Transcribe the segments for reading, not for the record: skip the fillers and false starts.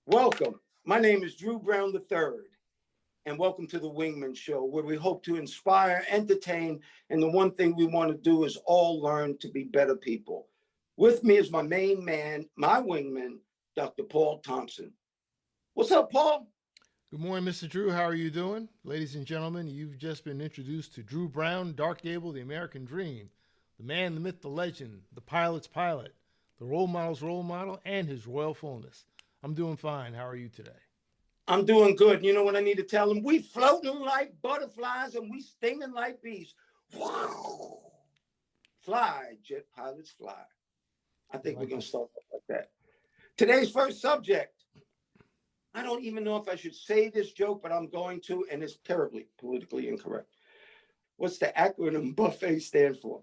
Welcome. My name is Drew Brown III, and welcome to the Wingmen Show, where we hope to inspire, entertain, and the one thing we want to do is all learn to be better people. With me is my main man, my wingman, Dr. Paul Thompson. What's up, Paul? Good morning, Mr. Drew. How are you doing? Ladies and gentlemen, you've just been introduced to Drew Brown, Dark Gable, the American Dream, the man, the myth, the legend, the pilot's pilot, the role model's role model, and his royal fullness. I'm doing fine. How are you today? I'm doing good. You know what I need to tell them? We floating like butterflies and we stinging like bees. Wow. Fly, jet pilots, fly. I think we're going to start like that. Today's first subject. I don't even know if I should say this joke, but I'm going to, and it's terribly politically incorrect. What's the acronym buffet stand for?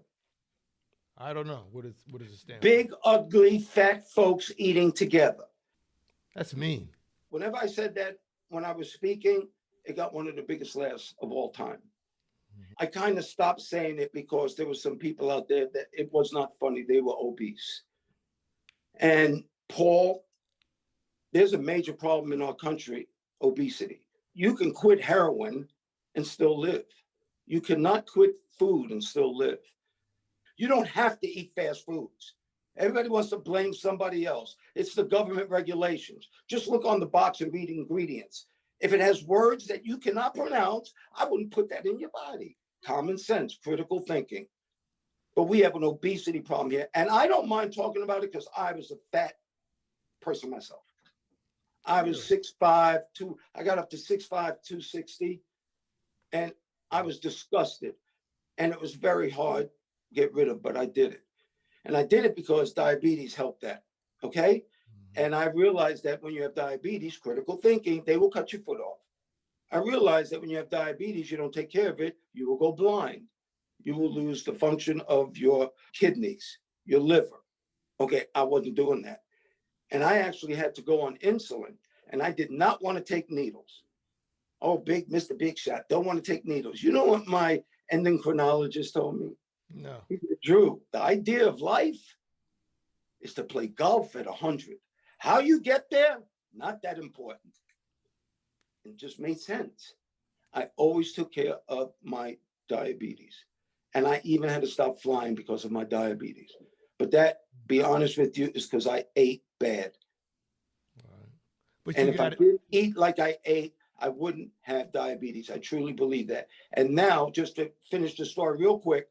I don't know. What does it stand for? Big, ugly, fat folks eating together. That's mean. Whenever I said that when I was speaking, it got one of the biggest laughs of all time. I kind of stopped saying it because there were some people out there that it was not funny. They were obese. And Paul, there's a major problem in our country, obesity. You can quit heroin and still live. You cannot quit food and still live. You don't have to eat fast foods. Everybody wants to blame somebody else. It's the government regulations. Just look on the box and read ingredients. If it has words that you cannot pronounce, I wouldn't put that in your body. Common sense, critical thinking. But we have an obesity problem here. And I don't mind talking about it because I was a fat person myself. I was 6'5", I got up to 6'5", 260. And I was disgusted. And it was very hard to get rid of, but I did it. And I did it because diabetes helped that, okay? And I realized that when you have diabetes, critical thinking, they will cut your foot off. I realized that when you have diabetes, you don't take care of it, you will go blind. You will lose the function of your kidneys, your liver. Okay, I wasn't doing that. And I actually had to go on insulin, and I did not want to take needles. Oh, Mr. Big Shot, don't want to take needles. You know what my endocrinologist told me? No. He said, Drew, the idea of life is to play golf at 100. How you get there, not that important. It just made sense. I always took care of my diabetes. And I even had to stop flying because of my diabetes. But that, be honest with you, is because I ate bad. Right. But and if I didn't eat like I ate, I wouldn't have diabetes. I truly believe that. And now, just to finish the story real quick,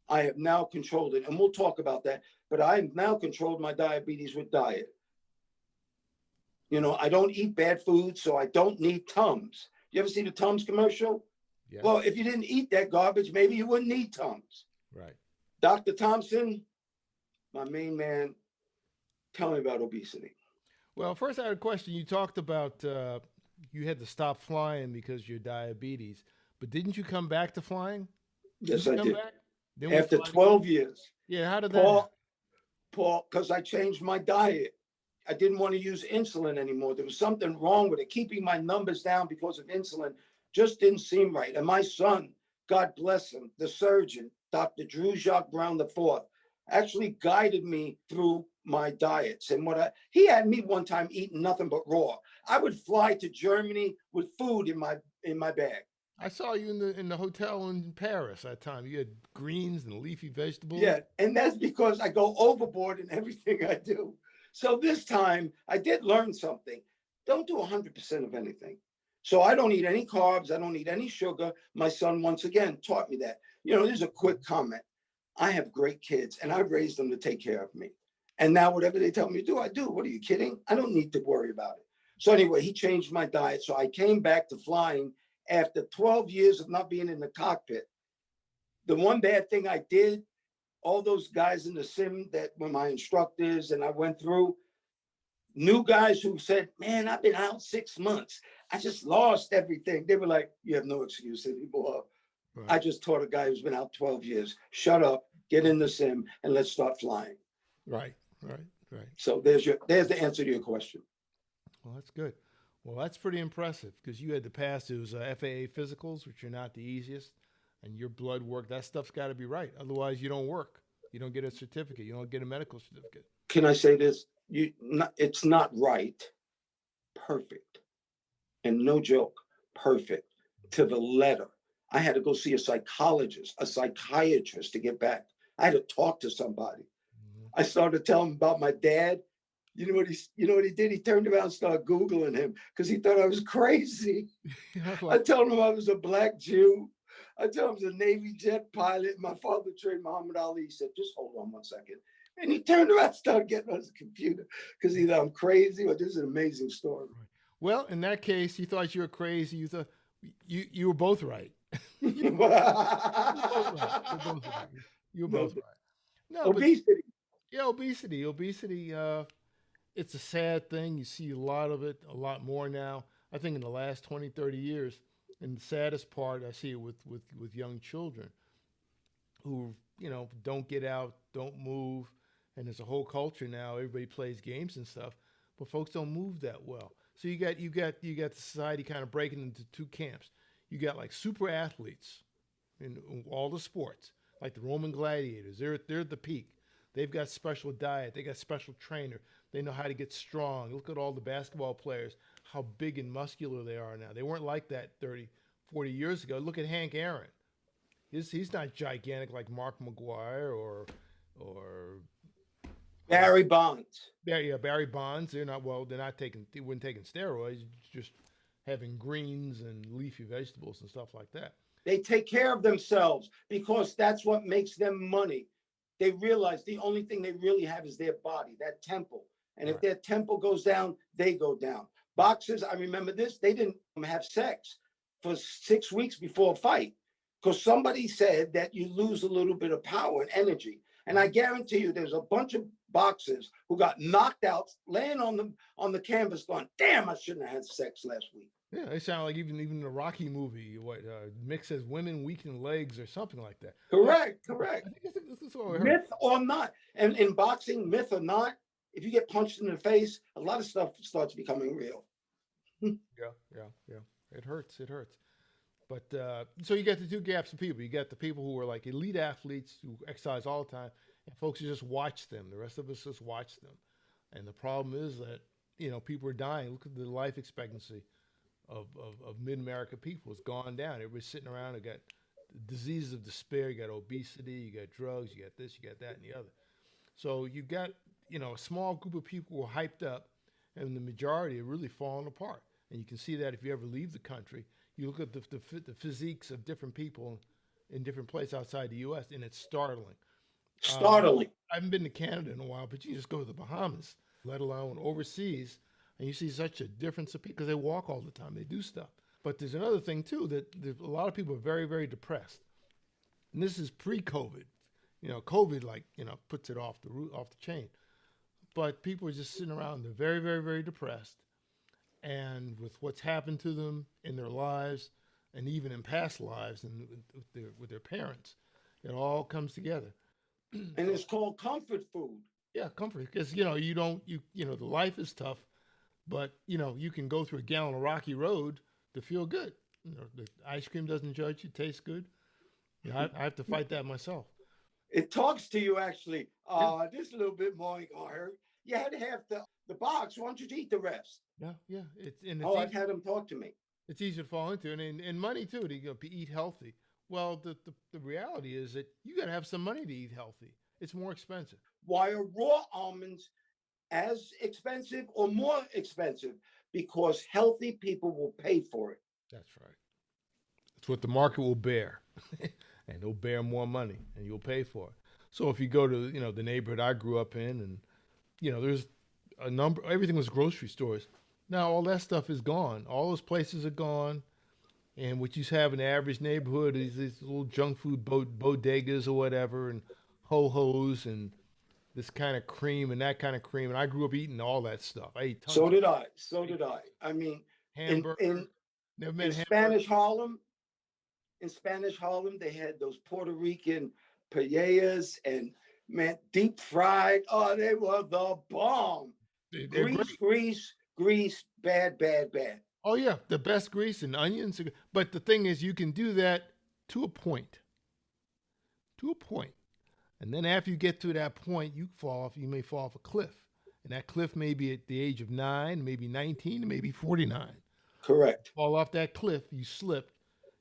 I have now controlled it, and we'll talk about that, but I've now controlled my diabetes with diet. You know, I don't eat bad food, so I don't need Tums. You ever see the Tums commercial? Yes. Well, if you didn't eat that garbage, maybe you wouldn't need Tums. Right. Dr. Thompson, my main man, tell me about obesity. Well, first I had a question. You talked about you had to stop flying because of your diabetes, but didn't you come back to flying? Yes, I did. Back? After 12 years. Yeah, how did that? Paul, because I changed my diet. I didn't want to use insulin anymore. There was something wrong with it. Keeping my numbers down because of insulin just didn't seem right. And my son, God bless him, the surgeon, Dr. Drew Brown IV, actually guided me through my diets. And he had me one time eating nothing but raw. I would fly to Germany with food in my bag. I saw you in the hotel in Paris that time. You had greens and leafy vegetables. Yeah, and that's because I go overboard in everything I do. So this time I did learn something. Don't do 100% of anything. So I don't eat any carbs. I don't eat any sugar. My son, once again, taught me that. You know, there's a quick comment. I have great kids, and I've raised them to take care of me. And now whatever they tell me to do, I do. What are you kidding? I don't need to worry about it. So anyway, he changed my diet. So I came back to flying after 12 years of not being in the cockpit. The one bad thing I did, all those guys in the sim that were my instructors and I went through, new guys who said, man, I've been out 6 months. I just lost everything. They were like, you have no excuse anymore. Right. I just taught a guy who's been out 12 years, shut up, get in the sim, and let's start flying. Right. So there's the answer to your question. Well, that's good. Well, that's pretty impressive because you had to pass those FAA physicals, which are not the easiest, and your blood work, that stuff's got to be right. Otherwise, you don't work. You don't get a certificate. You don't get a medical certificate. Can I say this? It's not right perfect. And no joke, perfect to the letter. I had to go see a psychologist, a psychiatrist to get back. I had to talk to somebody. I started telling him about my dad. You know what he did? He turned around and started Googling him because he thought I was crazy. I told him I was a black Jew. I told him I was a Navy jet pilot. My father trained Muhammad Ali. He said, just hold on one second. And he turned around and started getting on his computer because either I'm crazy or this is an amazing story. Well, in that case, you thought you were crazy. You thought you were both right. You were both right. You were both right. No, obesity. But yeah, obesity. Obesity. It's a sad thing. You see a lot of it, a lot more now. I think in the last 20, 30 years. And the saddest part, I see it with young children who, don't get out, don't move. And there's a whole culture now. Everybody plays games and stuff, but folks don't move that well. So you got the society kind of breaking into two camps. You got like super athletes in all the sports, like the Roman gladiators. They're at the peak. They've got special diet. They got special trainer. They know how to get strong. Look at all the basketball players, how big and muscular they are now. They weren't like that 30, 40 years ago. Look at Hank Aaron. He's not gigantic like Mark McGuire or Barry Bonds. Barry Bonds. They weren't taking steroids, just having greens and leafy vegetables and stuff like that. They take care of themselves because that's what makes them money. They realize the only thing they really have is their body, that temple. And if their temple goes down, they go down. Boxers, I remember this, they didn't have sex for 6 weeks before a fight because somebody said that you lose a little bit of power and energy. And I guarantee you there's a bunch of boxers who got knocked out, laying on the canvas going, damn, I shouldn't have had sex last week. Yeah, they sound like even the Rocky movie, Mick says women weaken legs or something like that. Correct. I think that's what I heard. Myth or not. And in boxing, myth or not, if you get punched in the face, a lot of stuff starts becoming real. Yeah. It hurts. But so you got the two gaps of people. You got the people who are like elite athletes who exercise all the time, and folks who just watch them. The rest of us just watch them. And the problem is that, people are dying. Look at the life expectancy of mid-America people. It's gone down. Everybody's sitting around and got diseases of despair. You got obesity, you got drugs, you got this, you got that, and the other. So you got, a small group of people who are hyped up, and the majority are really falling apart. And you can see that if you ever leave the country. You look at the physiques of different people in different places outside the U.S., and it's startling. I haven't been to Canada in a while, but you just go to the Bahamas, let alone overseas, and you see such a difference of people because they walk all the time. They do stuff. But there's another thing, too, that a lot of people are very, very depressed. And this is pre-COVID. COVID, puts it off the chain. But people are just sitting around. They're very, very, very depressed. And with what's happened to them in their lives and even in past lives and with their parents, it all comes together. And it's called comfort food. Yeah, comfort. Because, the life is tough, but, you can go through a gallon of Rocky Road to feel good. The ice cream doesn't judge you, tastes good. I have to fight that myself. It talks to you, actually. Just a little bit more, ain't gonna hurt. You had half the box. Why don't you eat the rest? Yeah. I've had them talk to me. It's easy to fall into, and money too to eat healthy. Well, the reality is that you got to have some money to eat healthy. It's more expensive. Why are raw almonds as expensive or more expensive? Because healthy people will pay for it. That's right. It's what the market will bear, and they'll bear more money, and you'll pay for it. So if you go to the neighborhood I grew up in, and there's a number. Everything was grocery stores. Now all that stuff is gone. All those places are gone, and what you have in the average neighborhood is these little junk food bodegas or whatever, and ho-hos and this kind of cream and that kind of cream. And I grew up eating all that stuff. I ate tons. So did I. I mean, in Spanish Harlem, they had those Puerto Rican paellas and deep fried. Oh, they were the bomb. Grease, bad. Oh yeah, the best grease and onions. But the thing is, you can do that to a point. And then after you get to that point, you may fall off a cliff. And that cliff may be at the age of 9, maybe 19, maybe 49. Correct. Fall off that cliff, you slipped,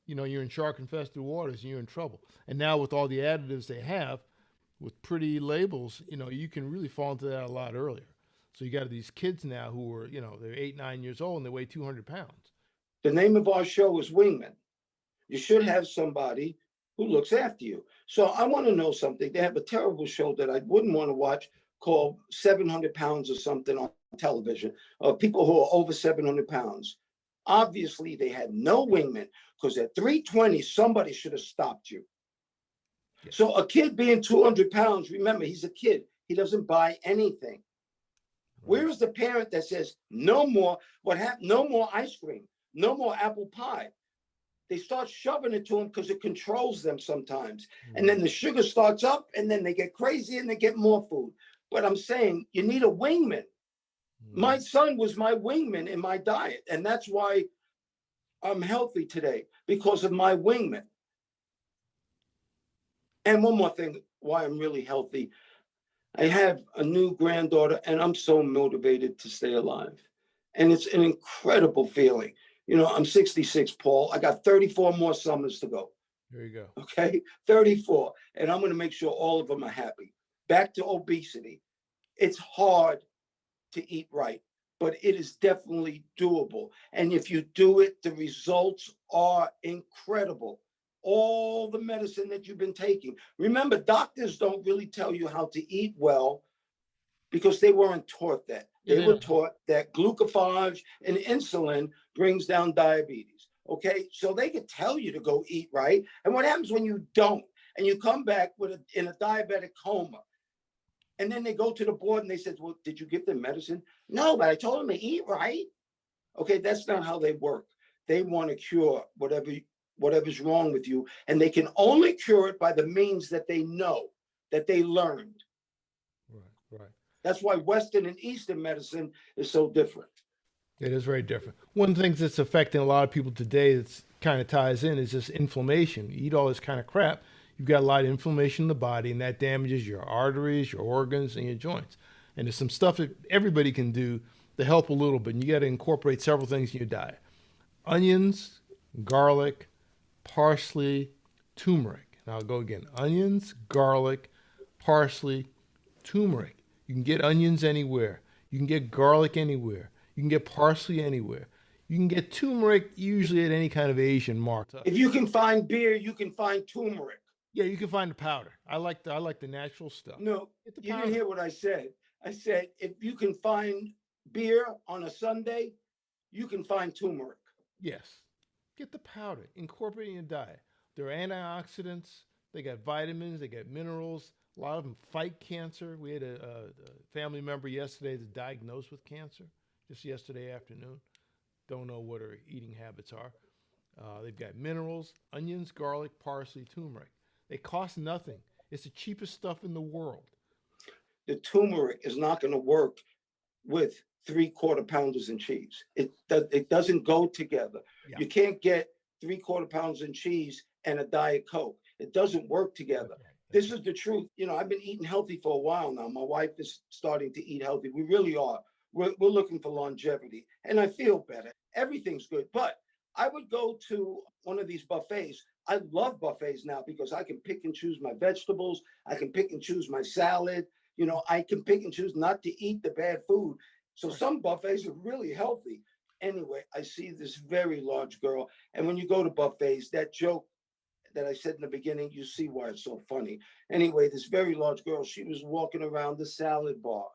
you're in shark infested waters and you're in trouble. And now with all the additives they have, with pretty labels, you can really fall into that a lot earlier. So you got these kids now who are, they're 8, 9 years old and they weigh 200 pounds. The name of our show is Wingmen. You should have somebody who looks after you. So I want to know something. They have a terrible show that I wouldn't want to watch called 700 Pounds or something on television of people who are over 700 pounds. Obviously, they had no wingmen because at 320, somebody should have stopped you. Yeah. So a kid being 200 pounds, remember, he's a kid. He doesn't buy anything. Where is the parent that says, no more, no more ice cream, no more apple pie? They start shoving it to them because it controls them sometimes. And then the sugar starts up and then they get crazy and they get more food. But I'm saying you need a wingman. My son was my wingman in my diet. And that's why I'm healthy today, because of my wingman. And one more thing, why I'm really healthy. I have a new granddaughter and I'm so motivated to stay alive. And it's an incredible feeling. I'm 66, Paul. I got 34 more summers to go. There you go. Okay, 34. And I'm going to make sure all of them are happy. Back to obesity. It's hard to eat right, but it is definitely doable. And if you do it, the results are incredible. All the medicine that you've been taking. Remember, doctors don't really tell you how to eat well because they weren't taught that. They were taught that glucophage and insulin brings down diabetes. Okay, so they could tell you to go eat right. And what happens when you don't? And you come back in a diabetic coma. And then they go to the board and they said, well, did you give them medicine? No, but I told them to eat right. Okay, that's not how they work. They want to cure whatever's wrong with you. And they can only cure it by the means that they know, that they learned. Right. That's why Western and Eastern medicine is so different. It is very different. One of the things that's affecting a lot of people today that's kind of ties in is this inflammation. You eat all this kind of crap, you've got a lot of inflammation in the body, and that damages your arteries, your organs, and your joints. And there's some stuff that everybody can do to help a little bit. And you got to incorporate several things in your diet. Onions, garlic, parsley, turmeric. And I'll go again. Onions, garlic, parsley, turmeric. You can get onions anywhere. You can get garlic anywhere. You can get parsley anywhere. You can get turmeric usually at any kind of Asian market. If you can find beer, you can find turmeric. Yeah, you can find the powder. I like the natural stuff. No, you didn't hear what I said. I said if you can find beer on a Sunday, you can find turmeric. Yes. Get the powder. Incorporate it in your diet. There are antioxidants. They got vitamins. They got minerals. A lot of them fight cancer. We had a family member yesterday that's diagnosed with cancer just yesterday afternoon. Don't know what her eating habits are. They've got minerals, onions, garlic, parsley, turmeric. They cost nothing. It's the cheapest stuff in the world. The turmeric is not going to work with 3/4 pounders and cheese. It doesn't go together. Yeah. You can't get 3/4 pounds and cheese and a Diet Coke. It doesn't work together. Okay. This is the truth. I've been eating healthy for a while now. My wife is starting to eat healthy. We really are. We're looking for longevity, and I feel better. Everything's good. But I would go to one of these buffets. I love buffets now because I can pick and choose my vegetables. I can pick and choose my salad. I can pick and choose not to eat the bad food. So some buffets are really healthy. Anyway, I see this very large girl. And when you go to buffets, that joke that I said in the beginning, you see why it's so funny. Anyway, this very large girl, she was walking around the salad bar.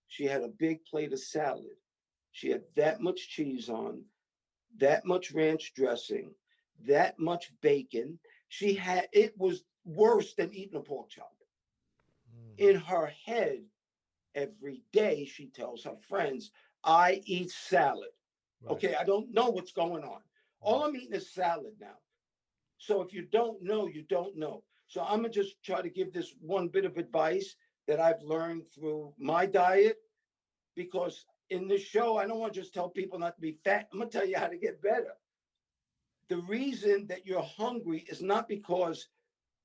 She had a big plate of salad. She had that much cheese on, that much ranch dressing, that much bacon. It was worse than eating a pork chop. In her head, every day she tells her friends, I eat salad. Right. Okay, I don't know what's going on. All I'm eating is salad now. So if you don't know, you don't know. So I'm going to just try to give this one bit of advice that I've learned through my diet, because in this show, I don't want to just tell people not to be fat. I'm going to tell you how to get better. The reason that you're hungry is not because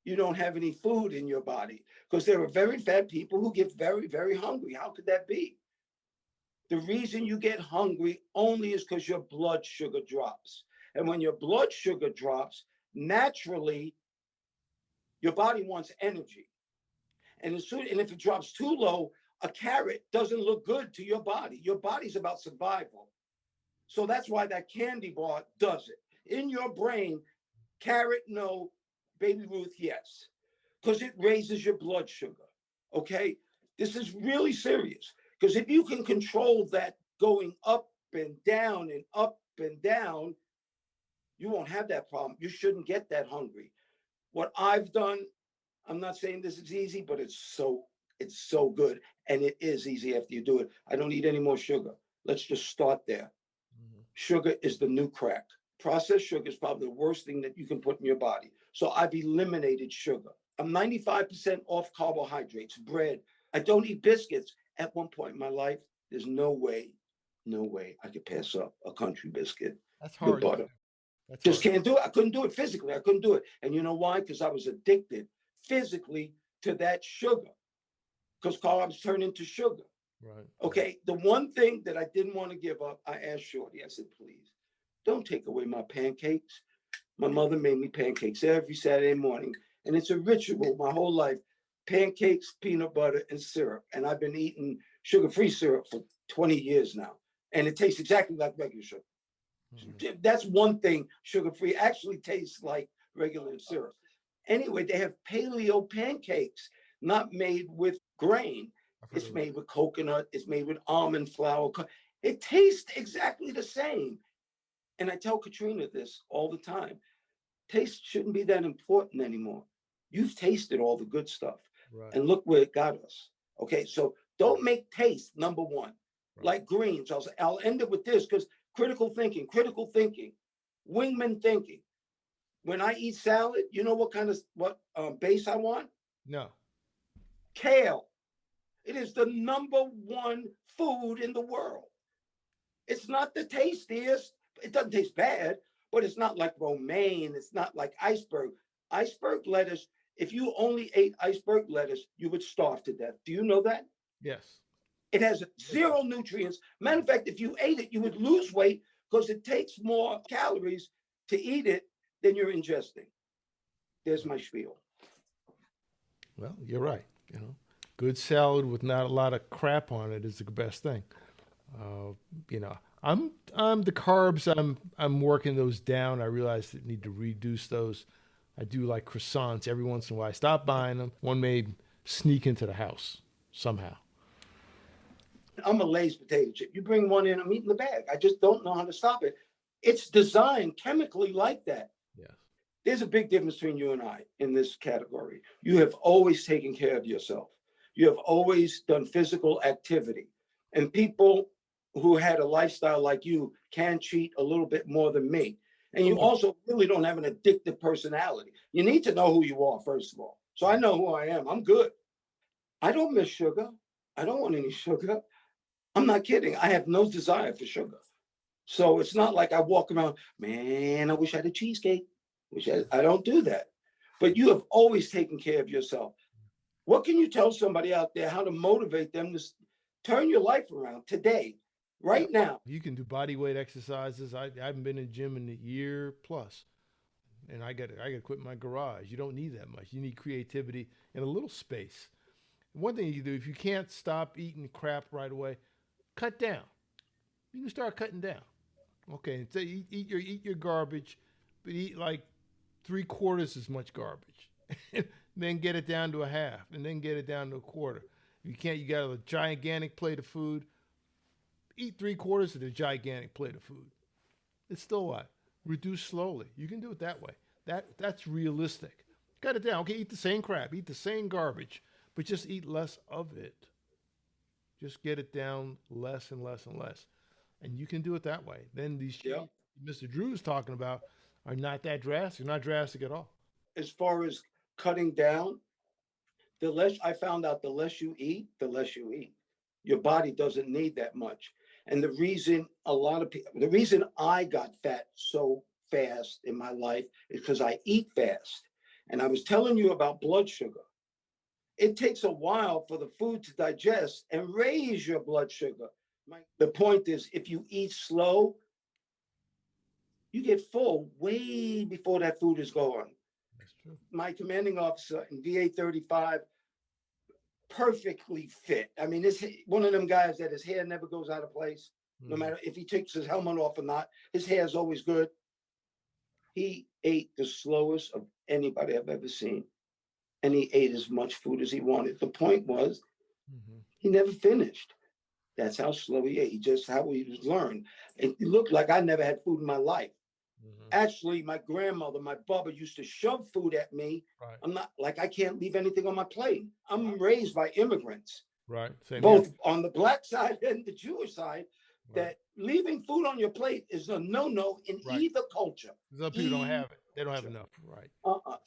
you don't have any food in your body, because there are very fat people who get very, very hungry. How could that be? The reason you get hungry only is because your blood sugar drops. And when your blood sugar drops, naturally, your body wants energy. And if it drops too low, a carrot doesn't look good to your body. Your body's about survival. So that's why that candy bar does it. In your brain, carrot, no, baby Ruth, yes. Because it raises your blood sugar. Okay? This is really serious. Because if you can control that going up and down and up and down, you won't have that problem. You shouldn't get that hungry. What I've done, I'm not saying this is easy, but it's so good. And it is easy after you do it. I don't need any more sugar. Let's just start there. Sugar is the new crack. Processed sugar is probably the worst thing that you can put in your body. So I've eliminated sugar. I'm 95% off carbohydrates, bread. I don't eat biscuits. At one point in my life, there's no way I could pass up a country biscuit That's with hard. butter. That's Just hard. can't do it. I couldn't do it physically. I couldn't do it. And you know why? Because I was addicted physically to that sugar. Because carbs turn into sugar. Right. Okay. The one thing that I didn't want to give up, I asked Shorty, I said, please, don't take away my pancakes. My mother made me pancakes every Saturday morning. And it's a ritual my whole life. Pancakes, peanut butter, and syrup. And I've been eating sugar-free syrup for 20 years now. And it tastes exactly like regular sugar. Mm-hmm. That's one thing sugar-free actually tastes like regular syrup. Anyway, they have paleo pancakes, not made with grain. It's made with coconut. It's made with almond flour. It tastes exactly the same. And I tell Katrina this all the time. Taste shouldn't be that important anymore. You've tasted all the good stuff. Right. And look where it got us. Okay, so don't make taste number one. Right. Like greens. I'll end it with this because critical thinking, wingman thinking. When I eat salad, you know what kind of base I want? No. Kale. It is the number one food in the world. It's not the tastiest. It doesn't taste bad, but it's not like romaine. It's not like iceberg. Iceberg lettuce, if you only ate iceberg lettuce, you would starve to death. Do you know that? Yes. It has zero nutrients. Matter of fact, if you ate it, you would lose weight because it takes more calories to eat it than you're ingesting. There's my spiel. Well, you're right. You know, good salad with not a lot of crap on it is the best thing. You know, I'm the carbs. I'm working those down. I realize that I need to reduce those. I do like croissants every once in a while. I stop buying them. One may sneak into the house somehow. I'm a Lay's potato chip. You bring one in, I'm eating the bag. I just don't know how to stop it. It's designed chemically like that. Yes. There's a big difference between you and I in this category. You have always taken care of yourself. You have always done physical activity. And people who had a lifestyle like you can cheat a little bit more than me. And you also really don't have an addictive personality. You need to know who you are, first of all. So I know who I am. I'm good. I don't miss sugar. I don't want any sugar. I'm not kidding. I have no desire for sugar. So it's not like I walk around, man, I wish I had a cheesecake. I don't do that. But you have always taken care of yourself. What can you tell somebody out there how to motivate them to turn your life around today, right now? You can do body weight exercises. I haven't been in the gym in a year plus. And I got to quit my garage. You don't need that much. You need creativity in a little space. One thing you can do, if you can't stop eating crap right away, cut down. You can start cutting down. Okay, so eat your garbage, but eat like 3/4 as much garbage. Then get it down to a half, and then get it down to a quarter. If you can't, you got a gigantic plate of food. Eat 3/4 of the gigantic plate of food. It's still what? Reduce slowly. You can do it that way. That's realistic. Cut it down. Okay, eat the same crap, eat the same garbage, but just eat less of it. Just get it down less and less and less. And you can do it that way. Then these changes Mr. Drew's talking about are not that drastic, not drastic at all. As far as cutting down, the less I found out, the less you eat, the less you eat. Your body doesn't need that much. And the reason the reason I got fat so fast in my life is because I eat fast. And I was telling you about blood sugar. It takes a while for the food to digest and raise your blood sugar. The point is, if you eat slow, you get full way before that food is gone. That's true. My commanding officer in VA 35, perfectly fit. I mean, this one of them guys that his hair never goes out of place, no matter if he takes his helmet off or not. His hair is always good. He ate the slowest of anybody I've ever seen, and he ate as much food as he wanted. The point was, he never finished. That's how slow he ate. Just how he was learned. It looked like I never had food in my life. Actually, my grandmother, my Bubba, used to shove food at me. Right. I'm not like I can't leave anything on my plate. I'm raised by immigrants, Right. Same both here. on the black side and the Jewish side. Right. That leaving food on your plate is a no-no in Right. either culture. Some people don't have it. They don't have enough. Right.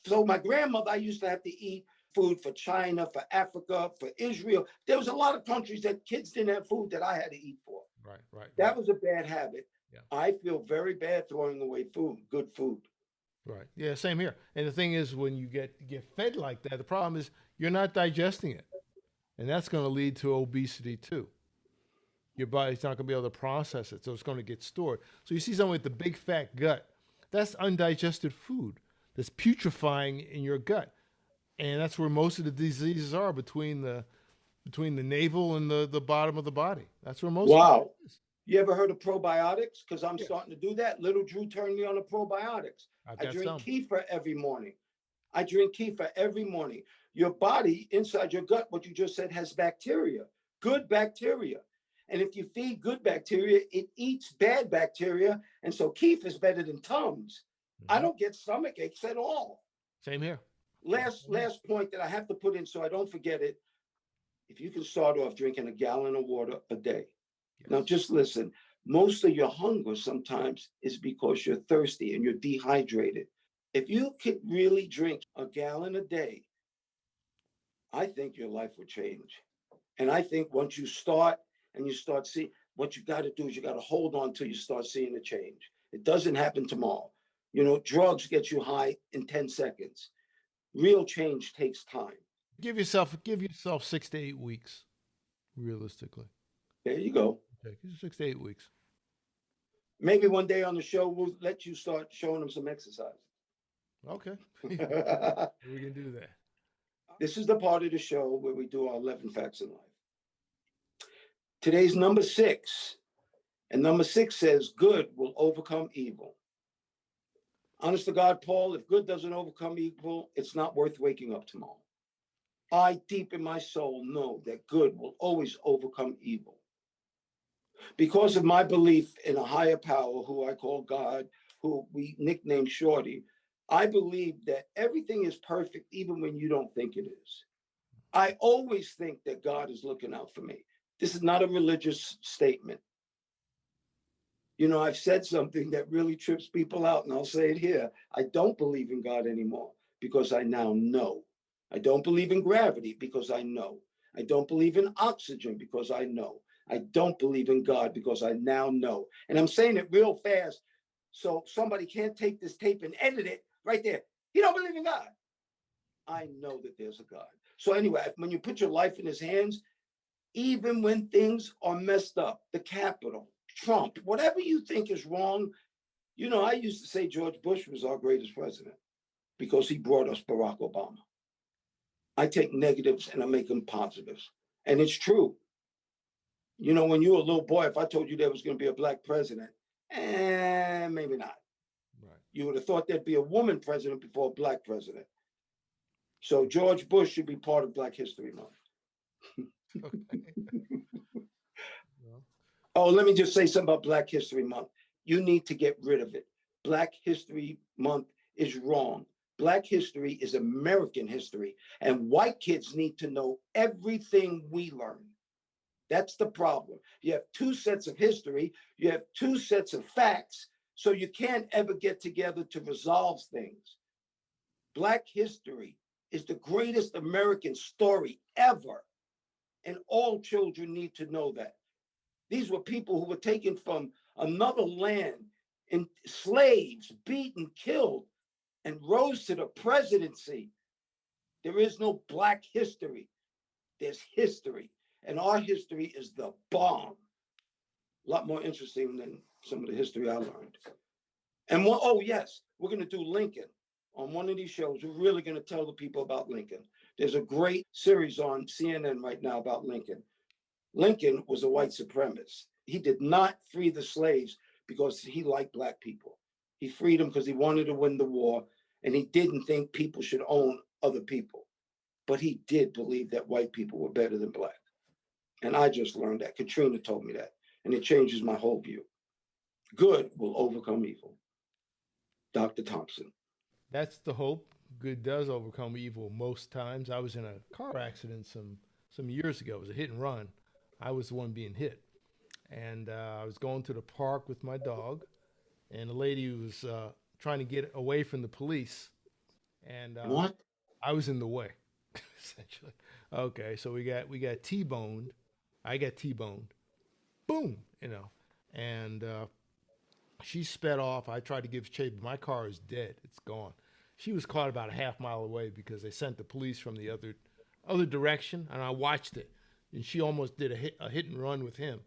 So my grandmother, I used to have to eat food for China, for Africa, for Israel. There was a lot of countries that kids didn't have food that I had to eat for. Right. Right. That was a bad habit. Yeah. I feel very bad throwing away food, good food. Right. Yeah, same here. And the thing is, when you get fed like that, the problem is you're not digesting it. And that's going to lead to obesity too. Your body's not going to be able to process it, so it's going to get stored. So you see someone with the big fat gut, that's undigested food that's putrefying in your gut. And that's where most of the diseases are, between the navel and the bottom of the body. That's where most of it is. You ever heard of probiotics? Because I'm starting to do that. Little Drew turned me on to probiotics. I drink kefir every morning. Your body, inside your gut, what you just said, has bacteria, good bacteria. And if you feed good bacteria, it eats bad bacteria. And so kefir is better than Tums. I don't get stomach aches at all. Same here. Last point that I have to put in so I don't forget it. If you can start off drinking a gallon of water a day. Yes. Now, just listen. Most of your hunger sometimes is because you're thirsty and you're dehydrated. If you could really drink a gallon a day, I think your life would change. And I think once you start and you start seeing, what you got to do is you got to hold on till you start seeing the change. It doesn't happen tomorrow. You know, drugs get you high in 10 seconds. Real change takes time. Give yourself 6 to 8 weeks, realistically. There you go. Okay, 6 to 8 weeks. Maybe one day on the show, we'll let you start showing them some exercise. Okay. We can do that. This is the part of the show where we do our 11 facts in life. Today's number 6. And number 6 says, good will overcome evil. Honest to God, Paul, if good doesn't overcome evil, it's not worth waking up tomorrow. I, deep in my soul, know that good will always overcome evil. Because of my belief in a higher power, who I call God, who we nickname Shorty, I believe that everything is perfect even when you don't think it is. I always think that God is looking out for me. This is not a religious statement. You know, I've said something that really trips people out, and I'll say it here. I don't believe in God anymore because I now know. I don't believe in gravity because I know. I don't believe in oxygen because I know. I don't believe in God because I now know. And I'm saying it real fast so somebody can't take this tape and edit it right there. You don't believe in God. I know that there's a God. So anyway, when you put your life in his hands, even when things are messed up, the Capitol, Trump, whatever you think is wrong, you know, I used to say George Bush was our greatest president because he brought us Barack Obama. I take negatives and I make them positives. And it's true. You know, when you were a little boy, if I told you there was going to be a black president, maybe not. Right. You would have thought there'd be a woman president before a black president. So George Bush should be part of Black History Month. Oh, let me just say something about Black History Month. You need to get rid of it. Black History Month is wrong. Black history is American history, and white kids need to know everything we learn. That's the problem. You have 2 sets of history, you have 2 sets of facts, so you can't ever get together to resolve things. Black history is the greatest American story ever, and all children need to know that. These were people who were taken from another land, and slaves, beaten, killed, and rose to the presidency. There is no black history. There's history. And our history is the bomb. A lot more interesting than some of the history I learned. And oh yes, we're going to do Lincoln on one of these shows. We're really going to tell the people about Lincoln. There's a great series on CNN right now about Lincoln. Lincoln was a white supremacist. He did not free the slaves because he liked black people. He freed them because he wanted to win the war, and he didn't think people should own other people. But he did believe that white people were better than black. And I just learned that. Katrina told me that, and it changes my whole view. Good will overcome evil. Dr. Thompson. That's the hope. Good does overcome evil most times. I was in a car accident some years ago. It was a hit and run. I was the one being hit. And I was going to the park with my dog, and a lady was trying to get away from the police. And What? I was in the way, essentially. Okay, so we got T-boned. I got T-boned. Boom, and she sped off. I tried to give chase, but my car is dead. It's gone. She was caught about a half mile away because they sent the police from the other direction, and I watched it. And she almost did a hit and run with him,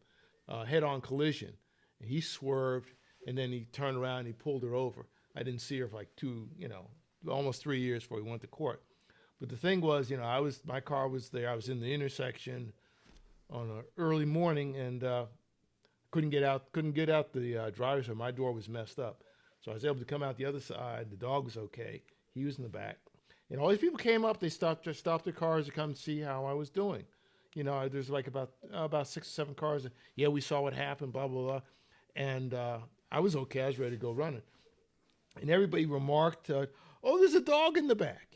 head-on collision. And he swerved, and then he turned around and he pulled her over. I didn't see her for like almost 3 years before we went to court. But the thing was, my car was there. I was in the intersection on an early morning, and couldn't get out the driver's side. My door was messed up. So I was able to come out the other side. The dog was okay. He was in the back. And all these people came up. They stopped their cars to come see how I was doing. There's like about 6 or 7 cars. Yeah, we saw what happened, blah, blah, blah. And I was okay. I was ready to go running. And everybody remarked, oh, there's a dog in the back,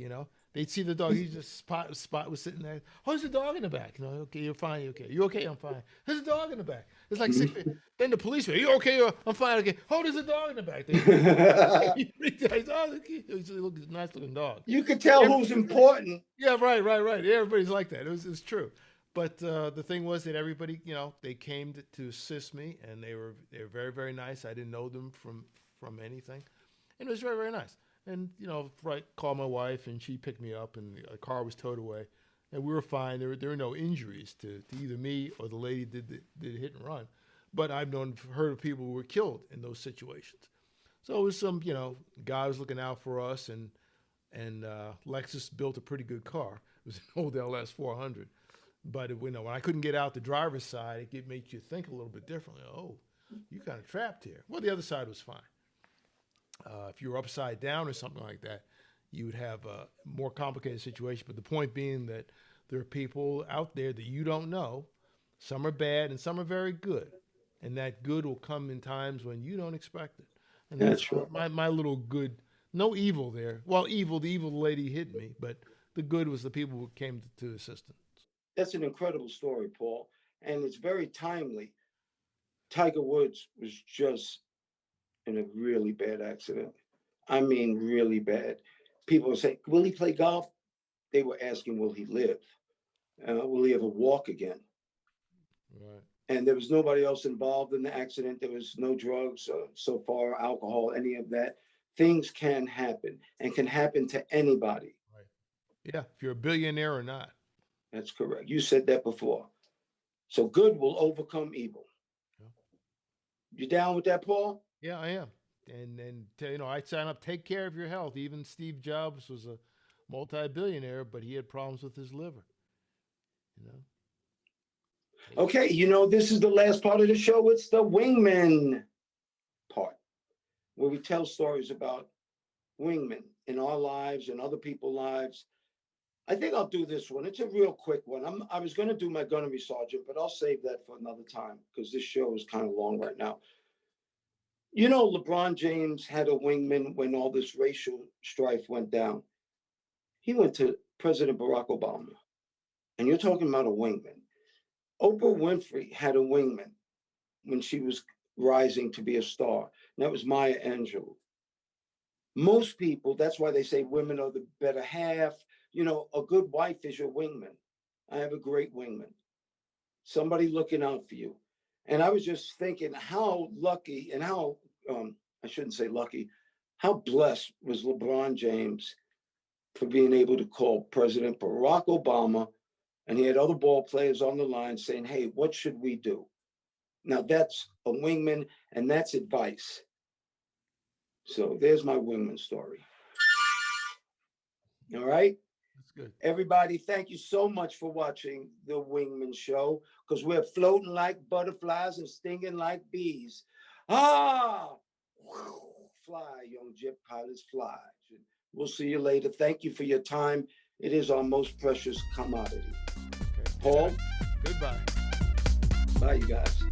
They'd see the dog. He's just spot was sitting there. Oh, there's a dog in the back. Okay, you're fine. You okay? You okay? I'm fine. There's a dog in the back. It's like 6 feet. Then the police were, you okay? I'm fine. Okay. Oh, there's a dog in the back. Oh, he's a nice looking dog. You could tell who's important. Yeah, right. Everybody's like that. It was true. But the thing was that everybody, they came to assist me, and they were very, very nice. I didn't know them from anything, and it was very, very nice. And called my wife, and she picked me up, and the car was towed away, and we were fine. There were no injuries to either me or the lady did the hit and run, but I've heard of people who were killed in those situations. So it was some guy was looking out for us, and Lexus built a pretty good car. It was an old LS 400, but when I couldn't get out the driver's side, it made you think a little bit differently. Oh, you kind of trapped here. Well, the other side was fine. If you were upside down or something like that, you would have a more complicated situation. But the point being that there are people out there that you don't know. Some are bad and some are very good. And that good will come in times when you don't expect it. And that's right. My little good, no evil there. Well, the evil lady hit me, but the good was the people who came to assistance. That's an incredible story, Paul. And it's very timely. Tiger Woods was just in a really bad accident. I mean, really bad. People were saying, will he play golf? They were asking, will he live? Will he ever walk again? Right. And there was nobody else involved in the accident. There was no drugs so far, alcohol, any of that. Things can happen and can happen to anybody. Right. Yeah, if you're a billionaire or not. That's correct. You said that before. So good will overcome evil. Yeah. You down with that, Paul? Yeah, I am. And I sign up, take care of your health. Even Steve Jobs was a multi-billionaire, but he had problems with his liver. Okay, this is the last part of the show. It's the Wingmen part, where we tell stories about wingmen in our lives and other people's lives. I think I'll do this one. It's a real quick one. I was going to do my gunnery sergeant, but I'll save that for another time because this show is kind of long right now. LeBron James had a wingman when all this racial strife went down. He went to President Barack Obama, and you're talking about a wingman. Oprah Winfrey had a wingman when she was rising to be a star, and that was Maya Angelou. Most people, that's why they say women are the better half. A good wife is your wingman. I have a great wingman, somebody looking out for you. And I was just thinking how lucky and how, I shouldn't say lucky, how blessed was LeBron James for being able to call President Barack Obama, and he had other ball players on the line saying, hey, what should we do? Now that's a wingman, and that's advice. So there's my wingman story. All right. That's good. Everybody, thank you so much for watching the Wingman Show, because we're floating like butterflies and stinging like bees. Ah, fly, young jet pilots, fly. We'll see you later. Thank you for your time. It is our most precious commodity. Okay. Paul? Goodbye. Bye, you guys.